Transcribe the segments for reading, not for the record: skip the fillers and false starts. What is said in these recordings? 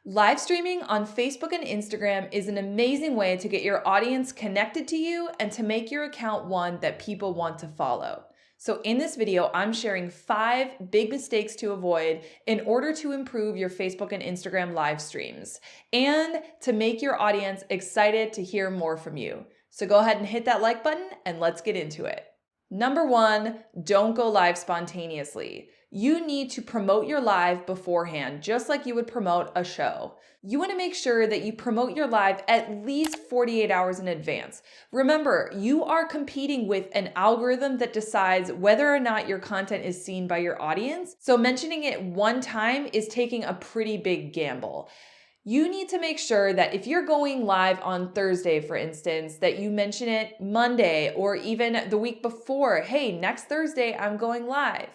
Live streaming on Facebook and Instagram is an amazing way to get your audience connected to you and to make your account one that people want to follow. So in this video, I'm sharing 5 big mistakes to avoid in order to improve your Facebook and Instagram live streams and to make your audience excited to hear more from you. So go ahead and hit that like button and let's get into it. Number 1, don't go live spontaneously. You need to promote your live beforehand, just like you would promote a show. You want to make sure that you promote your live at least 48 hours in advance. Remember, you are competing with an algorithm that decides whether or not your content is seen by your audience. So mentioning it one time is taking a pretty big gamble. You need to make sure that if you're going live on Thursday, for instance, that you mention it Monday or even the week before. Hey, next Thursday, I'm going live.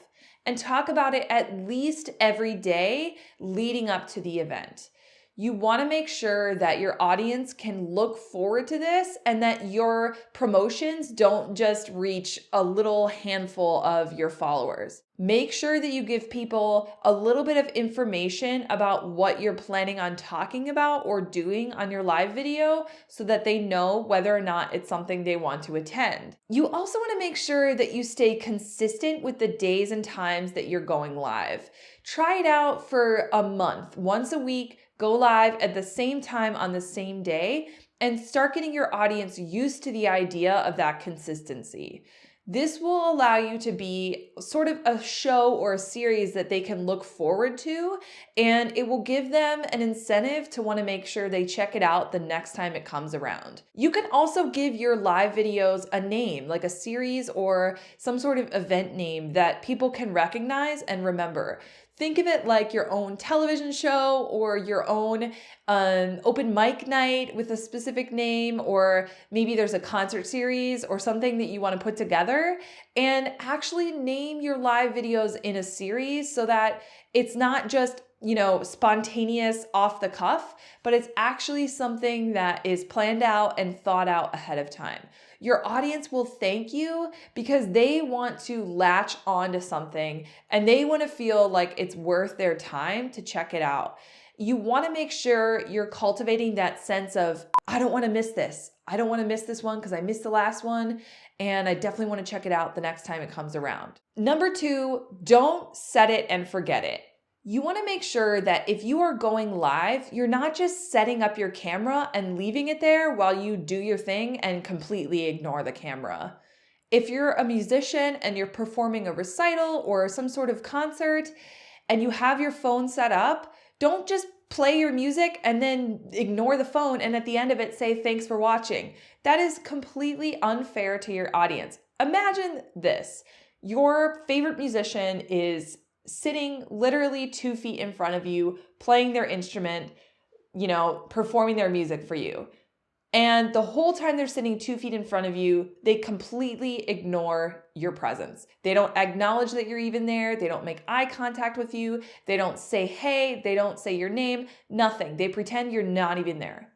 And talk about it at least every day leading up to the event. You want to make sure that your audience can look forward to this and that your promotions don't just reach a little handful of your followers. Make sure that you give people a little bit of information about what you're planning on talking about or doing on your live video so that they know whether or not it's something they want to attend. You also want to make sure that you stay consistent with the days and times that you're going live. Try it out for a month, once a week. Go live at the same time on the same day and start getting your audience used to the idea of that consistency. This will allow you to be sort of a show or a series that they can look forward to, and it will give them an incentive to want to make sure they check it out the next time it comes around. You can also give your live videos a name, like a series or some sort of event name that people can recognize and remember. Think of it like your own television show or your own open mic night with a specific name, or maybe there's a concert series or something that you want to put together, and actually name your live videos in a series so that it's not just spontaneous off the cuff, but it's actually something that is planned out and thought out ahead of time. Your audience will thank you because they want to latch onto something and they want to feel like it's worth their time to check it out. You want to make sure you're cultivating that sense of, I don't want to miss this. I don't want to miss this one because I missed the last one, and I definitely want to check it out the next time it comes around. Number 2, don't set it and forget it. You want to make sure that if you are going live, you're not just setting up your camera and leaving it there while you do your thing and completely ignore the camera. If you're a musician and you're performing a recital or some sort of concert and you have your phone set up, don't just play your music and then ignore the phone and at the end of it say thanks for watching. That is completely unfair to your audience. Imagine this. Your favorite musician is sitting literally 2 feet in front of you, playing their instrument, performing their music for you. And the whole time they're sitting 2 feet in front of you, they completely ignore your presence. They don't acknowledge that you're even there. They don't make eye contact with you. They don't say, hey, they don't say your name, nothing. They pretend you're not even there.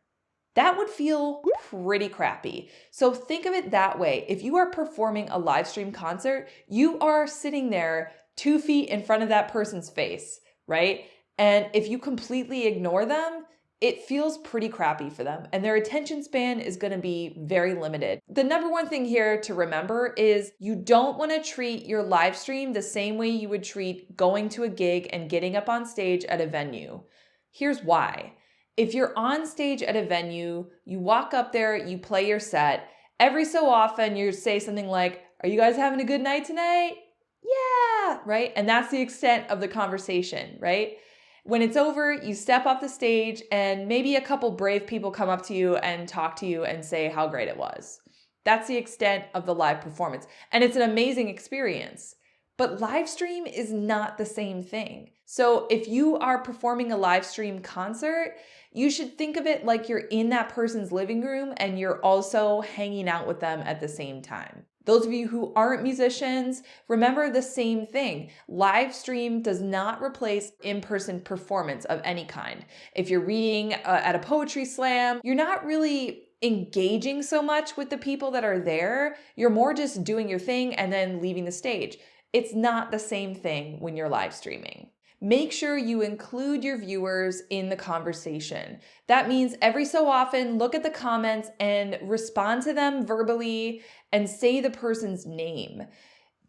That would feel pretty crappy. So think of it that way. If you are performing a live stream concert, you are sitting there 2 feet in front of that person's face, right? And if you completely ignore them, it feels pretty crappy for them and their attention span is going to be very limited. The number 1 thing here to remember is you don't want to treat your live stream the same way you would treat going to a gig and getting up on stage at a venue. Here's why. If you're on stage at a venue, you walk up there, you play your set. Every so often you say something like, "Are you guys having a good night tonight?" "Yeah," right? And that's the extent of the conversation, right? When it's over, you step off the stage and maybe a couple brave people come up to you and talk to you and say how great it was. That's the extent of the live performance. And it's an amazing experience. But live stream is not the same thing. So if you are performing a live stream concert, you should think of it like you're in that person's living room and you're also hanging out with them at the same time. Those of you who aren't musicians, remember the same thing. Live stream does not replace in-person performance of any kind. If you're reading at a poetry slam, you're not really engaging so much with the people that are there. You're more just doing your thing and then leaving the stage. It's not the same thing when you're live streaming. Make sure you include your viewers in the conversation. That means every so often, look at the comments and respond to them verbally and say the person's name.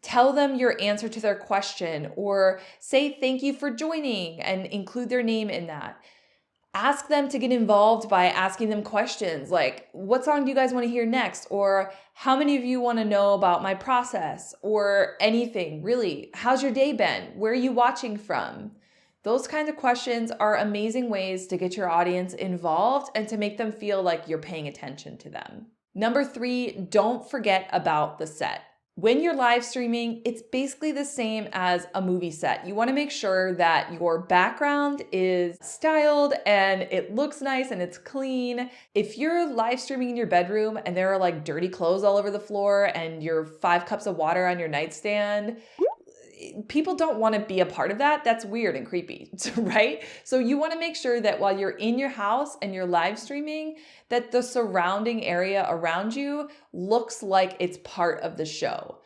Tell them your answer to their question, or say thank you for joining and include their name in that. Ask them to get involved by asking them questions like, what song do you guys want to hear next? Or how many of you want to know about my process? Or anything, really. How's your day been? Where are you watching from? Those kinds of questions are amazing ways to get your audience involved and to make them feel like you're paying attention to them. Number 3, don't forget about the set. When you're live streaming, it's basically the same as a movie set. You want to make sure that your background is styled and it looks nice and it's clean. If you're live streaming in your bedroom and there are like dirty clothes all over the floor and your 5 cups of water on your nightstand, people don't want to be a part of that. That's weird and creepy, right? So you want to make sure that while you're in your house and you're live streaming, that the surrounding area around you looks like it's part of the show.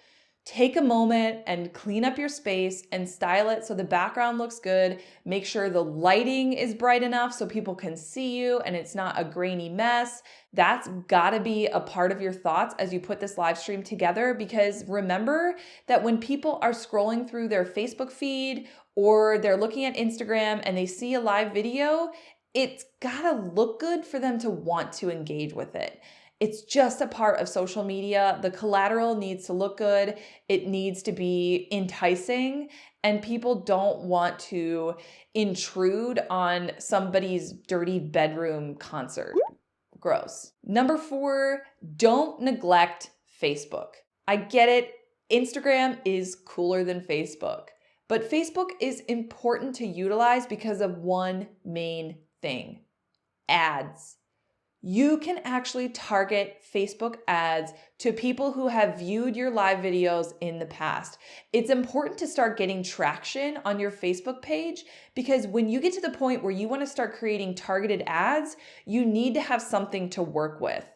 Take a moment and clean up your space and style it so the background looks good. Make sure the lighting is bright enough so people can see you and it's not a grainy mess. That's gotta be a part of your thoughts as you put this live stream together, because remember that when people are scrolling through their Facebook feed or they're looking at Instagram and they see a live video, it's gotta look good for them to want to engage with it. It's just a part of social media. The collateral needs to look good. It needs to be enticing, and people don't want to intrude on somebody's dirty bedroom concert. Gross. Number 4, don't neglect Facebook. I get it. Instagram is cooler than Facebook, but Facebook is important to utilize because of one main thing: ads. You can actually target Facebook ads to people who have viewed your live videos in the past. It's important to start getting traction on your Facebook page, because when you get to the point where you want to start creating targeted ads, you need to have something to work with.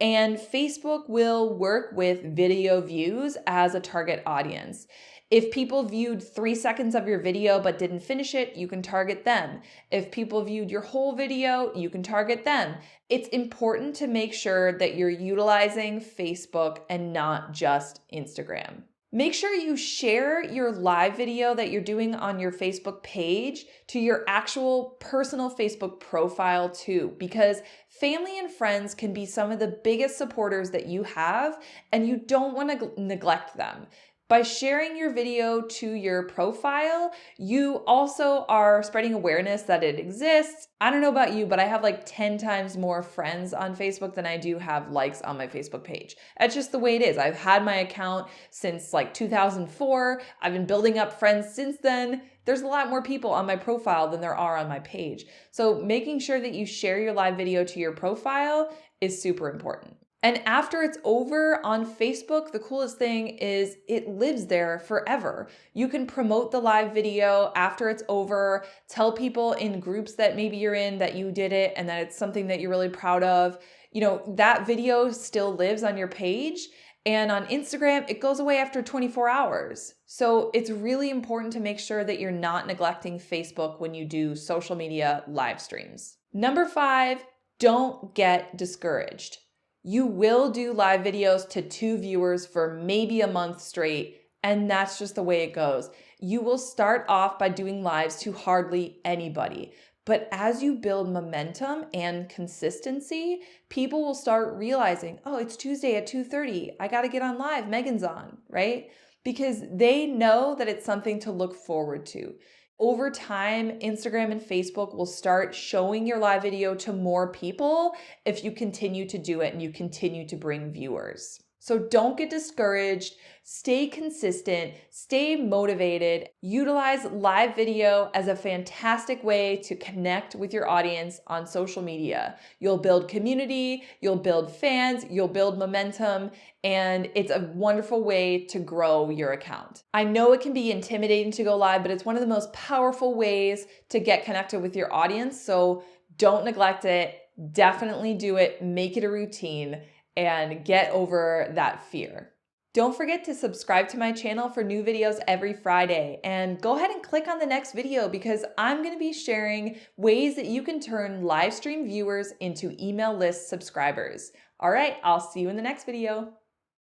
And Facebook will work with video views as a target audience. If people viewed 3 seconds of your video but didn't finish it, you can target them. If people viewed your whole video, you can target them. It's important to make sure that you're utilizing Facebook and not just Instagram. Make sure you share your live video that you're doing on your Facebook page to your actual personal Facebook profile too, because family and friends can be some of the biggest supporters that you have, and you don't want to neglect them. By sharing your video to your profile, you also are spreading awareness that it exists. I don't know about you, but I have like 10 times more friends on Facebook than I do have likes on my Facebook page. That's just the way it is. I've had my account since like 2004. I've been building up friends since then. There's a lot more people on my profile than there are on my page. So making sure that you share your live video to your profile is super important. And after it's over on Facebook, the coolest thing is it lives there forever. You can promote the live video after it's over, tell people in groups that maybe you're in that you did it and that it's something that you're really proud of. You know, that video still lives on your page. And on Instagram, it goes away after 24 hours. So it's really important to make sure that you're not neglecting Facebook when you do social media live streams. Number 5, don't get discouraged. You will do live videos to 2 viewers for maybe a month straight, and that's just the way it goes. You will start off by doing lives to hardly anybody, but as you build momentum and consistency, people will start realizing, oh, it's Tuesday at 2:30. I got to get on live. Megan's on, right? Because they know that it's something to look forward to. Over time, Instagram and Facebook will start showing your live video to more people if you continue to do it and you continue to bring viewers. So don't get discouraged, stay consistent, stay motivated, utilize live video as a fantastic way to connect with your audience on social media. You'll build community, you'll build fans, you'll build momentum, and it's a wonderful way to grow your account. I know it can be intimidating to go live, but it's one of the most powerful ways to get connected with your audience. So don't neglect it. Definitely do it. Make it a routine and get over that fear. Don't forget to subscribe to my channel for new videos every Friday, and go ahead and click on the next video because I'm going to be sharing ways that you can turn live stream viewers into email list subscribers. All right, I'll see you in the next video.